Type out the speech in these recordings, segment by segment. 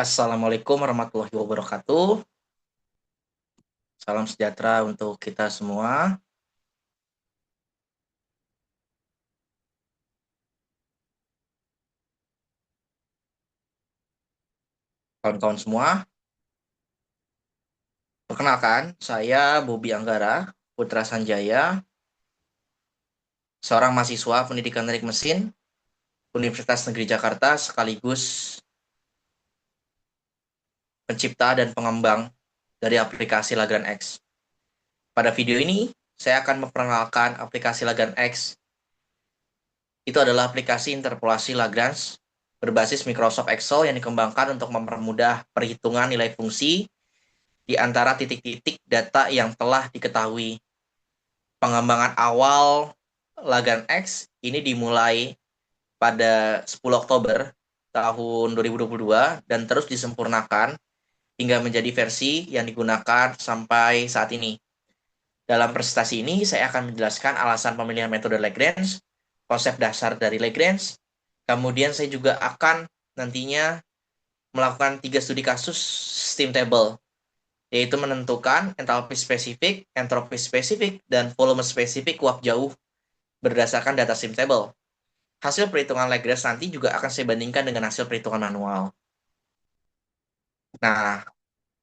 Assalamualaikum warahmatullahi wabarakatuh. Salam sejahtera untuk kita semua. Kawan-kawan semua, perkenalkan, saya Bobi Anggara, Putra Sanjaya, seorang mahasiswa pendidikan teknik mesin Universitas Negeri Jakarta, sekaligus pencipta dan pengembang dari aplikasi Lagrange X. Pada video ini, saya akan memperkenalkan aplikasi Lagrange X. Itu adalah aplikasi interpolasi Lagrange berbasis Microsoft Excel yang dikembangkan untuk mempermudah perhitungan nilai fungsi di antara titik-titik data yang telah diketahui. Pengembangan awal Lagrange X ini dimulai pada 10 Oktober tahun 2022 dan terus disempurnakan hingga menjadi versi yang digunakan sampai saat ini. Dalam presentasi ini, saya akan menjelaskan alasan pemilihan metode Lagrange, konsep dasar dari Lagrange, kemudian saya juga akan nantinya melakukan 3 studi kasus steam table, yaitu menentukan entropi spesifik, dan volume spesifik uap jauh berdasarkan data steam table. Hasil perhitungan Lagrange nanti juga akan saya bandingkan dengan hasil perhitungan manual. Nah,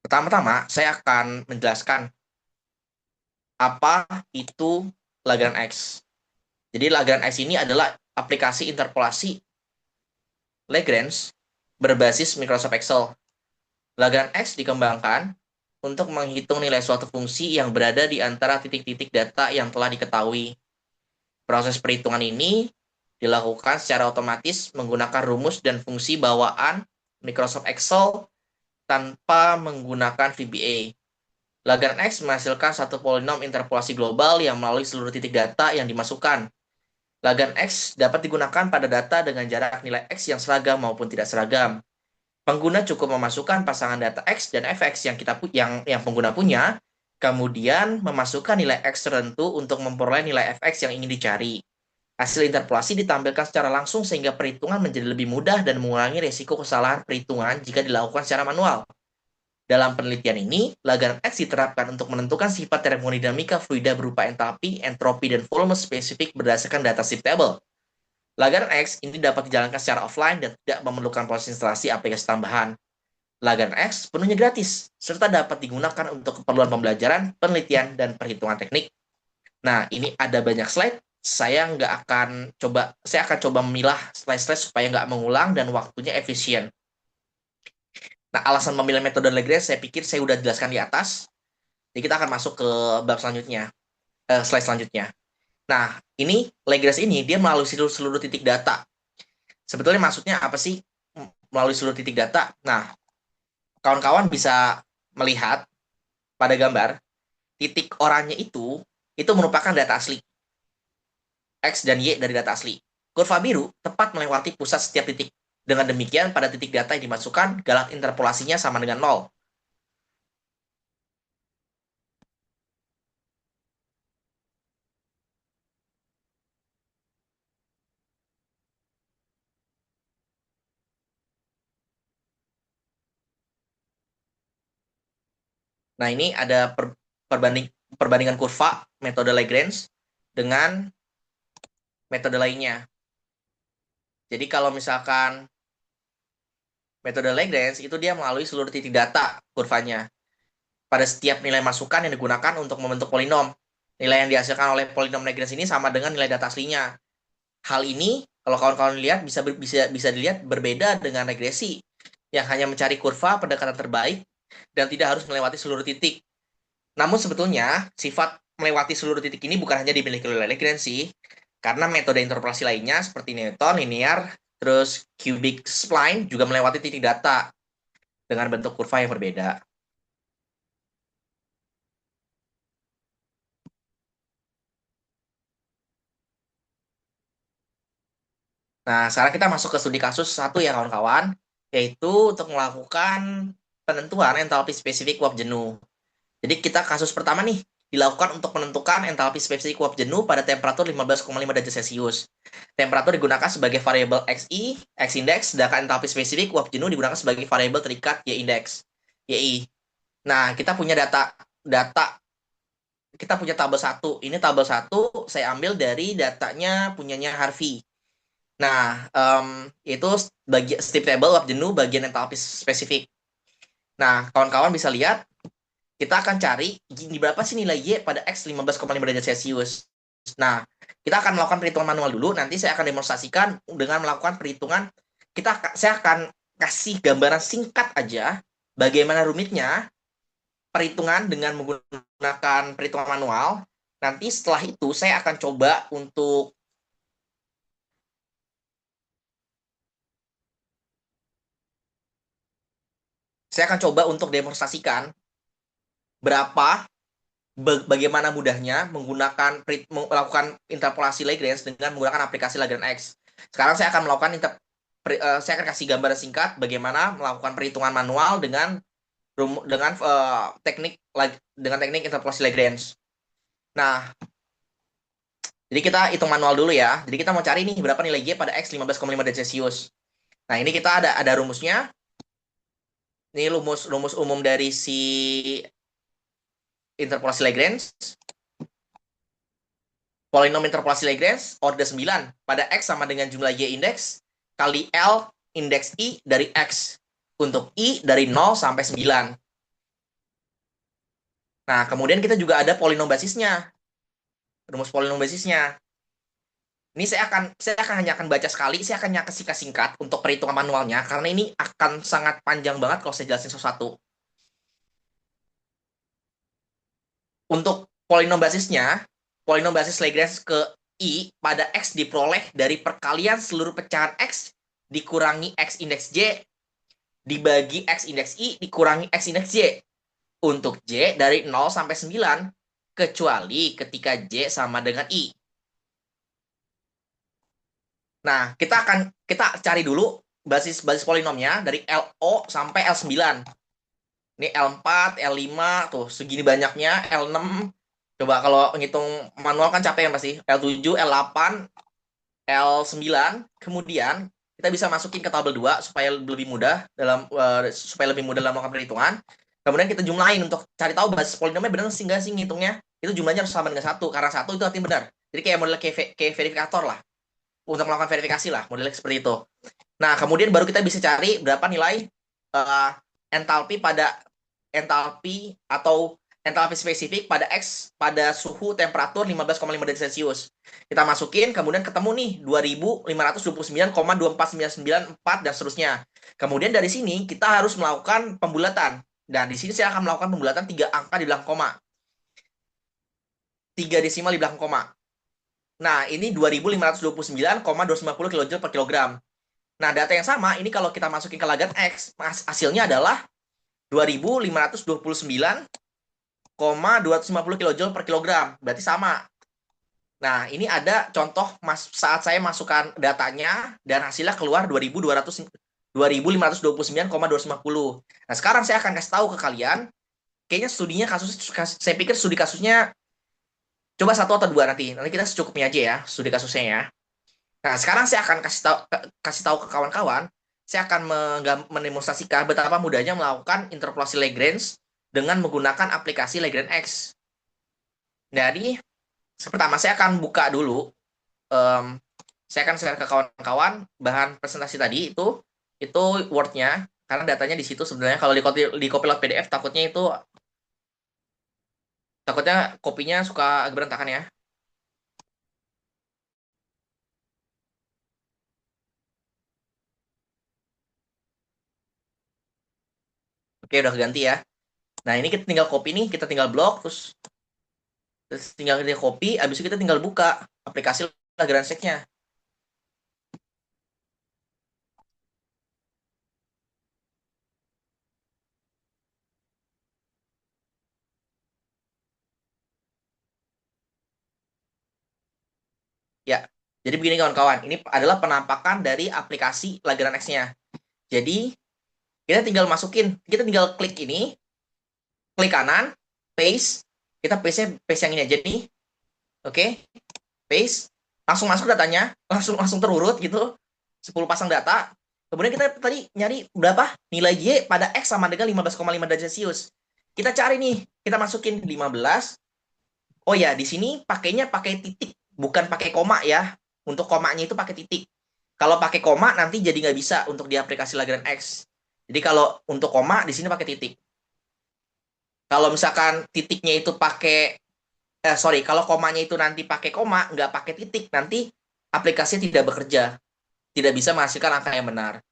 pertama-tama saya akan menjelaskan apa itu Lagrange X. Jadi Lagrange X ini adalah aplikasi interpolasi Lagrange berbasis Microsoft Excel. Lagrange X dikembangkan untuk menghitung nilai suatu fungsi yang berada di antara titik-titik data yang telah diketahui. Proses perhitungan ini dilakukan secara otomatis menggunakan rumus dan fungsi bawaan Microsoft Excel tanpa menggunakan VBA. Lagrange X menghasilkan satu polinom interpolasi global yang melalui seluruh titik data yang dimasukkan. Lagrange X dapat digunakan pada data dengan jarak nilai X yang seragam maupun tidak seragam. Pengguna cukup memasukkan pasangan data X dan fx yang pengguna punya, kemudian memasukkan nilai X tertentu untuk memperoleh nilai fx yang ingin dicari. Hasil interpolasi ditampilkan secara langsung sehingga perhitungan menjadi lebih mudah dan mengurangi risiko kesalahan perhitungan jika dilakukan secara manual. Dalam penelitian ini, Lagrange X diterapkan untuk menentukan sifat termodinamika fluida berupa entalpi, entropi, dan volume spesifik berdasarkan data sheet table. Lagrange X ini dapat dijalankan secara offline dan tidak memerlukan proses instalasi aplikasi tambahan. Lagrange X penuhnya gratis, serta dapat digunakan untuk keperluan pembelajaran, penelitian, dan perhitungan teknik. Nah, ini ada banyak slide. Saya akan coba memilah slide-slide supaya nggak mengulang dan waktunya efisien. Nah, alasan memilih metode Lagrange saya pikir saya udah jelaskan di atas. Jadi kita akan masuk ke bab selanjutnya, slide selanjutnya. Nah, ini Lagrange ini dia melalui seluruh titik data. Sebetulnya maksudnya apa sih melalui seluruh titik data? Nah, kawan-kawan bisa melihat pada gambar titik oranye itu merupakan data asli. X dan Y dari data asli. Kurva biru tepat melewati pusat setiap titik. Dengan demikian, pada titik data yang dimasukkan, galak interpolasinya sama dengan 0. Nah, ini ada perbandingan kurva metode Lagrange dengan metode lainnya. Jadi kalau misalkan metode Lagrange itu dia melalui seluruh titik data kurvanya. Pada setiap nilai masukan yang digunakan untuk membentuk polinom. Nilai yang dihasilkan oleh polinom Lagrange ini sama dengan nilai data aslinya. Hal ini kalau kawan-kawan lihat bisa dilihat berbeda dengan regresi yang hanya mencari kurva pendekatan terbaik dan tidak harus melewati seluruh titik. Namun sebetulnya sifat melewati seluruh titik ini bukan hanya dimiliki oleh Lagrange sih, karena metode interpolasi lainnya seperti Newton, linear, terus cubic spline juga melewati titik data dengan bentuk kurva yang berbeda. Nah, sekarang kita masuk ke studi kasus satu ya kawan-kawan, yaitu untuk melakukan penentuan entalpi spesifik uap jenuh. Jadi kita kasus pertama nih, dilakukan untuk menentukan entalpi spesifik uap jenuh pada temperatur 15,5 derajat Celcius. Temperatur digunakan sebagai variabel XI, X index, sedangkan entalpi spesifik uap jenuh digunakan sebagai variabel terikat Y index, YI. Nah, kita punya data kita punya tabel 1. Ini tabel 1 saya ambil dari datanya punyanya Harvey. Nah, itu strip table uap jenuh bagian entalpi spesifik. Nah, kawan-kawan bisa lihat, kita akan cari di berapa sih nilai Y pada X 15,5 derajat Celcius. Nah, kita akan melakukan perhitungan manual dulu, nanti saya akan demonstrasikan dengan melakukan perhitungan. Saya akan kasih gambaran singkat aja bagaimana rumitnya perhitungan dengan menggunakan perhitungan manual. Nanti setelah itu saya akan coba untuk demonstrasikan berapa bagaimana mudahnya melakukan interpolasi Lagrange dengan menggunakan aplikasi Lagrange X. Sekarang saya akan melakukan saya akan kasih gambar singkat bagaimana melakukan perhitungan manual teknik interpolasi Lagrange. Nah, jadi kita hitung manual dulu ya. Jadi kita mau cari nih berapa nilai Y pada X 15,5 derajat Celcius. Nah, ini kita ada rumusnya. Ini rumus umum dari si interpolasi Lagrange. Polinom interpolasi Lagrange order 9 pada X sama dengan jumlah Y index kali L indeks I dari X. Untuk I dari 0 sampai 9. Nah, kemudian kita juga ada polinom basisnya. Rumus polinom basisnya. Ini saya akan baca sekali, saya akan kasih singkat untuk perhitungan manualnya, karena ini akan sangat panjang banget kalau saya jelasin satu-satu. Untuk polinom basis Lagrange ke I pada X diperoleh dari perkalian seluruh pecahan X dikurangi X indeks Y dibagi X indeks I dikurangi X indeks Y. Untuk J dari 0 sampai 9, kecuali ketika J sama dengan I. Nah, kita cari dulu basis polinomnya dari LO sampai L9. Ini L4, L5, tuh segini banyaknya, L6. Coba kalau ngitung manual kan capek ya pasti. L7, L8, L9. Kemudian kita bisa masukin ke tabel 2 supaya lebih mudah dalam melakukan perhitungan. Kemudian kita jumlahin untuk cari tahu basis polinomnya benar sih nggak sih ngitungnya. Itu jumlahnya harus sama dengan 1, karena 1 itu artinya benar. Jadi kayak model kayak verifikator lah. Untuk melakukan verifikasi lah, modelnya seperti itu. Nah, kemudian baru kita bisa cari berapa nilai entalpi atau entalpi spesifik pada X pada suhu temperatur 15,5 derajat Celcius. Kita masukin, kemudian ketemu nih 2529,24994 dan seterusnya. Kemudian dari sini kita harus melakukan pembulatan. Dan di sini saya akan melakukan pembulatan 3 angka di belakang koma. 3 desimal di belakang koma. Nah, ini 2529,250 kJ per kilogram. Nah, data yang sama, ini kalau kita masukin ke Lagrange X, hasilnya adalah 2529,250 kJ per kilogram. Berarti sama. Nah, ini ada contoh saat saya masukkan datanya, dan hasilnya keluar 2529,250. Nah, sekarang saya akan kasih tahu ke kalian, kayaknya saya pikir studi kasusnya coba 1 atau 2 nanti kita secukupnya aja ya studi kasusnya ya. Nah, sekarang saya akan kasih tahu ke kawan-kawan, saya akan mendemonstrasikan betapa mudahnya melakukan interpolasi Lagrange dengan menggunakan aplikasi Lagrange X. Jadi pertama saya akan buka dulu, saya akan share ke kawan-kawan bahan presentasi tadi itu Word-nya, karena datanya di situ sebenarnya. Kalau di copy lewat PDF takutnya kopinya suka agak berantakan ya. Oke, udah ganti ya. Nah, ini kita tinggal copy nih, kita tinggal blok, terus tinggal kita copy, abis itu kita tinggal buka aplikasi Lagrange X-nya. Ya, jadi begini kawan-kawan, ini adalah penampakan dari aplikasi Lagrange X-nya. Jadi, kita tinggal klik ini, klik kanan, paste, Kita paste yang ini aja nih. Oke, paste. Langsung masuk datanya, langsung langsung terurut gitu. 10 pasang data. Kemudian kita tadi nyari berapa nilai Y pada X sama dengan 15,5 derajat Celcius. Kita cari nih, kita masukin 15. Oh ya, di sini pakainya pakai titik, bukan pakai koma ya. Untuk komanya itu pakai titik. Kalau pakai koma nanti jadi nggak bisa untuk di aplikasi Lagrange X. Jadi kalau untuk koma di sini pakai titik. Kalau misalkan titiknya itu pakai sorry, kalau komanya itu nanti pakai koma, nggak pakai titik, nanti aplikasi tidak bekerja, tidak bisa menghasilkan angka yang benar.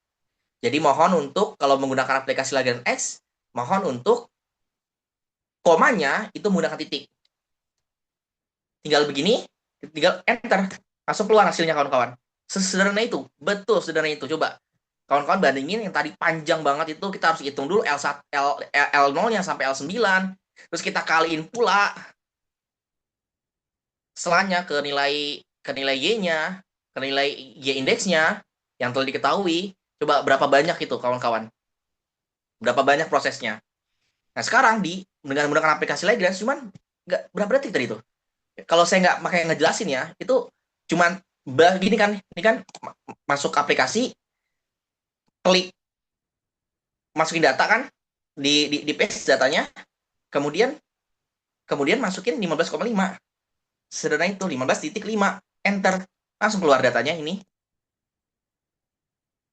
Jadi mohon untuk kalau menggunakan aplikasi Lagrange X, mohon untuk komanya itu menggunakan titik. Tinggal begini, tinggal enter, langsung keluar hasilnya kawan-kawan. Sesederhana itu, betul sederhana itu. Coba kawan-kawan bandingin yang tadi panjang banget itu, kita harus hitung dulu L1, L0-nya sampai L9, terus kita kaliin pula setelahnya ke nilai Y-nya, ke nilai Y indeksnya yang telah diketahui. Coba berapa banyak itu kawan-kawan? Berapa banyak prosesnya? Nah, sekarang dengan menggunakan aplikasi Lagrange cuman nggak berapa detik tadi itu. Kalau saya nggak pakai ngejelasin ya, itu cuman gini kan, ini kan masuk aplikasi, klik masukin data kan, di paste datanya, kemudian kemudian masukin 15,5. Sederhana itu 15,5, enter, langsung keluar datanya ini.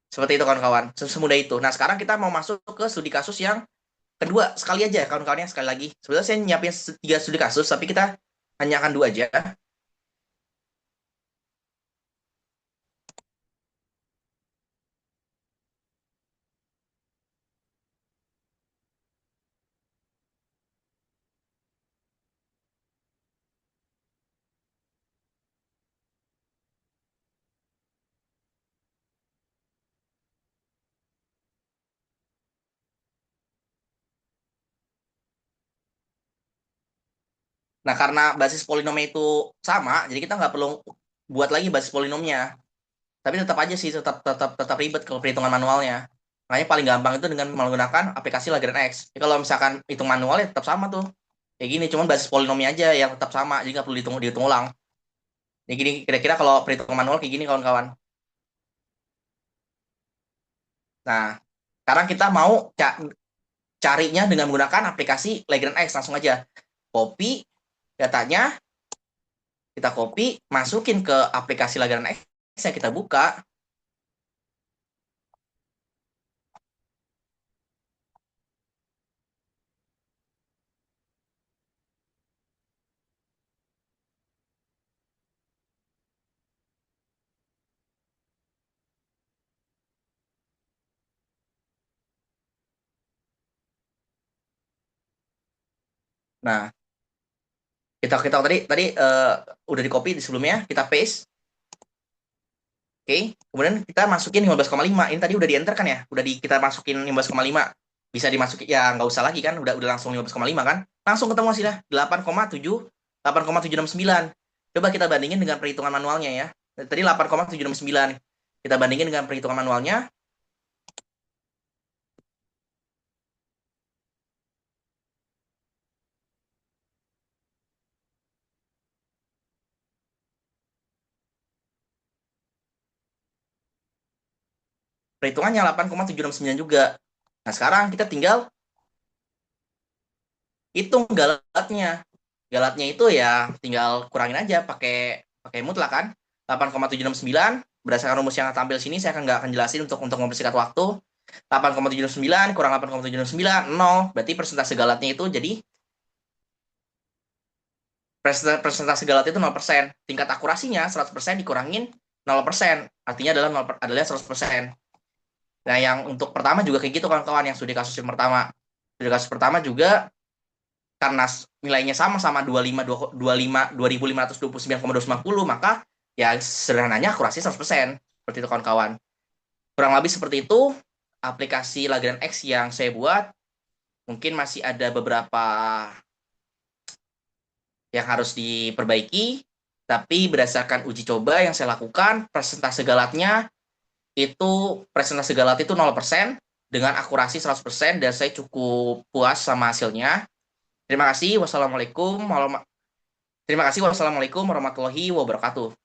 Seperti itu kawan-kawan, semudah itu. Nah, sekarang kita mau masuk ke studi kasus yang kedua, sekali aja kawan-kawannya, sekali lagi. Sebenarnya saya nyiapin 3 studi kasus, tapi kita hanya akan 2 aja. Nah, karena basis polinomnya itu sama, jadi kita nggak perlu buat lagi basis polinomnya. Tapi tetap aja sih, tetap ribet kalau perhitungan manualnya. Makanya paling gampang itu dengan menggunakan aplikasi Lagrange X. Jadi kalau misalkan hitung manualnya tetap sama tuh. Kayak gini, cuman basis polinomnya aja yang tetap sama, jadi nggak perlu dihitung ulang. Jadi gini, kira-kira kalau perhitungan manual kayak gini kawan-kawan. Nah, sekarang kita mau carinya dengan menggunakan aplikasi Lagrange X. Langsung aja. Copy datanya, kita copy, masukin ke aplikasi Lagrange X yang kita buka. Nah, kita tadi tadi udah di copy di sebelumnya, kita paste. Oke, kemudian kita masukin 15,5. Ini tadi udah di enter kan ya? Kita masukin 15,5. Bisa dimasukin, ya nggak usah lagi kan? Udah langsung 15,5 kan? Langsung ketemu hasilnya, 8,769. Coba kita bandingin dengan perhitungan manualnya ya. Tadi 8,769. Kita bandingin dengan perhitungan manualnya. Perhitungannya 8,769 juga. Nah, sekarang kita tinggal hitung galatnya. Galatnya itu ya tinggal kurangin aja pakai pakai mutlak kan. 8,769 berdasarkan rumus yang tampil sini saya nggak akan jelasin untuk mempersingkat waktu. 8,769 kurang 8,769 0, berarti persentase galatnya itu jadi persentase galatnya itu 0%. Tingkat akurasinya 100% dikurangin 0%, artinya adalah 100%. Nah, yang untuk pertama juga kayak gitu kawan-kawan, yang studi kasus yang pertama. Studi kasus pertama juga karena nilainya sama-sama 25.529,250, maka ya sederhananya akurasi 100%. Seperti itu kawan-kawan. Kurang lebih seperti itu aplikasi Lagrange X yang saya buat. Mungkin masih ada beberapa yang harus diperbaiki, tapi berdasarkan uji coba yang saya lakukan, persentase galatnya persentase galat itu 0% dengan akurasi 100%, dan saya cukup puas sama hasilnya. Terima kasih. Wassalamualaikum warahmatullahi wabarakatuh.